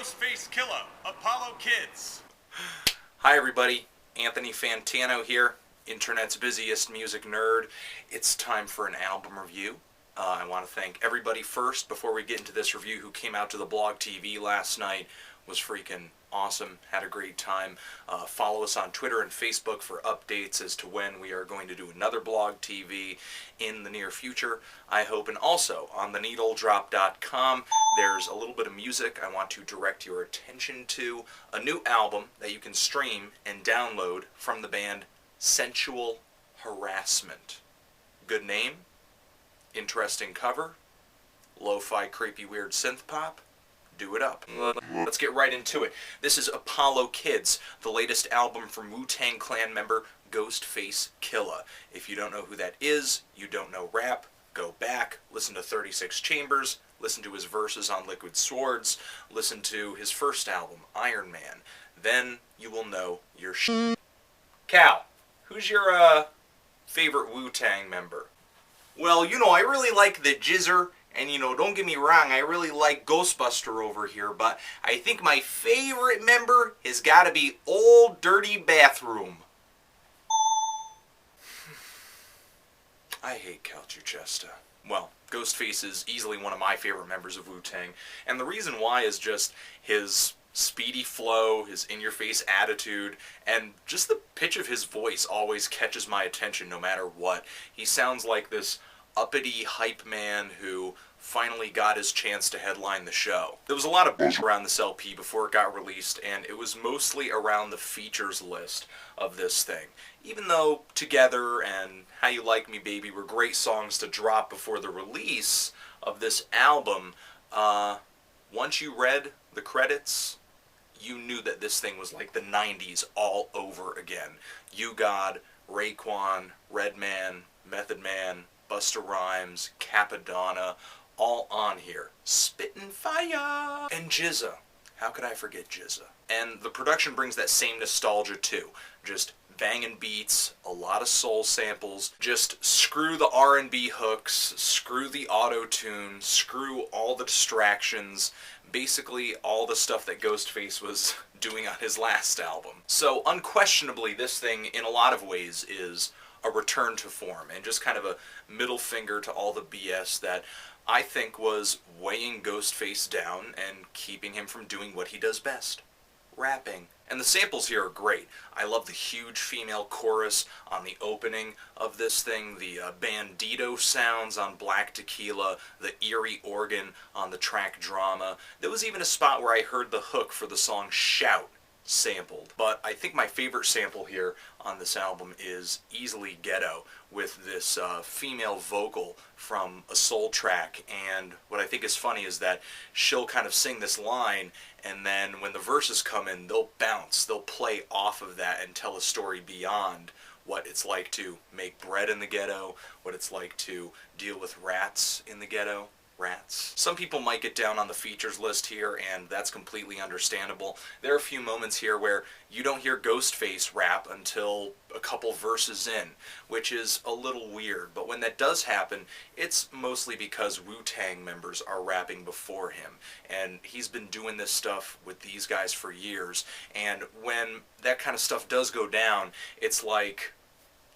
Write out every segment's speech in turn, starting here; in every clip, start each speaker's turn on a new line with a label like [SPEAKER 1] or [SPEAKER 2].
[SPEAKER 1] Ghostface Killah, Apollo Kids.
[SPEAKER 2] Hi everybody, Anthony Fantano here, internet's busiest music nerd. It's time for an album review. I want to thank everybody first, before we get into this review, who came out to the Blog TV last night. Was freaking awesome, had a great time. Follow us on Twitter and Facebook for updates as to when we are going to do another Blog TV in the near future, I hope. And also, on theneedledrop.com, there's a little bit of music I want to direct your attention to. A new album that you can stream and download from the band Sensual Harassment. Good name, interesting cover, lo-fi creepy weird synth pop. Do it up. Let's get right into it. This is Apollo Kids, the latest album from Wu-Tang Clan member Ghostface Killah. If you don't know who that is, you don't know rap, go back, listen to 36 Chambers, listen to his verses on Liquid Swords, listen to his first album, Iron Man. Then you will know your shit. Cal, who's your favorite Wu-Tang member?
[SPEAKER 3] Well, I really like the Jizzer. And, don't get me wrong, I really like Ghostbuster over here, but I think my favorite member has got to be Old Dirty Bathroom.
[SPEAKER 2] I hate Cal Chuchesta. Well, Ghostface is easily one of my favorite members of Wu-Tang, and the reason why is just his speedy flow, his in-your-face attitude, and just the pitch of his voice always catches my attention no matter what. He sounds like this uppity hype man who finally got his chance to headline the show. There was a lot of buzz around this LP before it got released, and it was mostly around the features list of this thing. Even though Together and How You Like Me Baby were great songs to drop before the release of this album, once you read the credits, you knew that this thing was like the 90s all over again. U-God, Raekwon, Redman, Method Man, Busta Rhymes, Capadonna, all on here. Spittin' fire! And GZA. How could I forget GZA? And the production brings that same nostalgia too. Just banging beats, a lot of soul samples, just screw the R&B hooks, screw the auto-tune, screw all the distractions, basically all the stuff that Ghostface was doing on his last album. So unquestionably, this thing, in a lot of ways, is a return to form, and just kind of a middle finger to all the BS that I think was weighing Ghostface down and keeping him from doing what he does best, rapping. And the samples here are great. I love the huge female chorus on the opening of this thing, the bandito sounds on Black Tequila, the eerie organ on the track Drama. There was even a spot where I heard the hook for the song Shout sampled. But I think my favorite sample here on this album is easily Ghetto, with this female vocal from a soul track. And what I think is funny is that she'll kind of sing this line, and then when the verses come in, they'll bounce, they'll play off of that and tell a story beyond what it's like to make bread in the ghetto, what it's like to deal with rats in the ghetto. Rats. Some people might get down on the features list here, and that's completely understandable. There are a few moments here where you don't hear Ghostface rap until a couple verses in, which is a little weird, but when that does happen, it's mostly because Wu-Tang members are rapping before him, and he's been doing this stuff with these guys for years, and when that kind of stuff does go down, it's like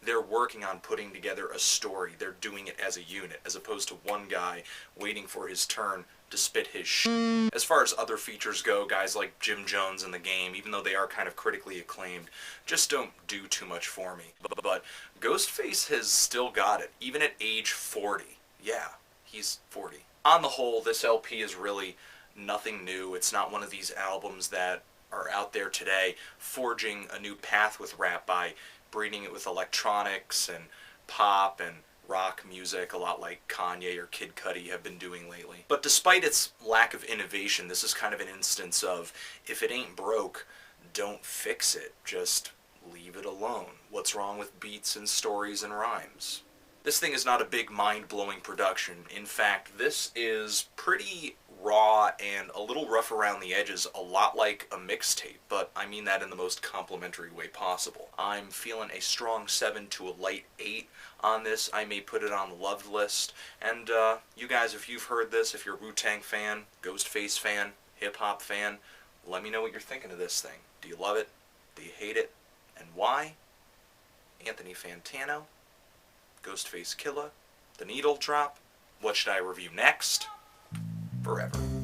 [SPEAKER 2] they're working on putting together a story. They're doing it as a unit, as opposed to one guy waiting for his turn to spit his shit. As far as other features go, guys like Jim Jones in The Game, even though they are kind of critically acclaimed, just don't do too much for me. But Ghostface has still got it, even at age 40. Yeah, he's 40. On the whole, this LP is really nothing new. It's not one of these albums that are out there today forging a new path with rap by breeding it with electronics and pop and rock music, a lot like Kanye or Kid Cudi have been doing lately. But despite its lack of innovation, this is kind of an instance of, if it ain't broke, don't fix it. Just leave it alone. What's wrong with beats and stories and rhymes? This thing is not a big mind-blowing production. In fact, this is pretty raw and a little rough around the edges, a lot like a mixtape, but I mean that in the most complimentary way possible. I'm feeling a strong 7 to a light 8 on this. I may put it on the loved list, and you guys, if you've heard this, if you're a Wu-Tang fan, Ghostface fan, hip-hop fan, Let me know what you're thinking of this thing. Do you love it? Do you hate it? And why? Anthony Fantano, Ghostface Killer, The Needle Drop. What should I review next? Forever.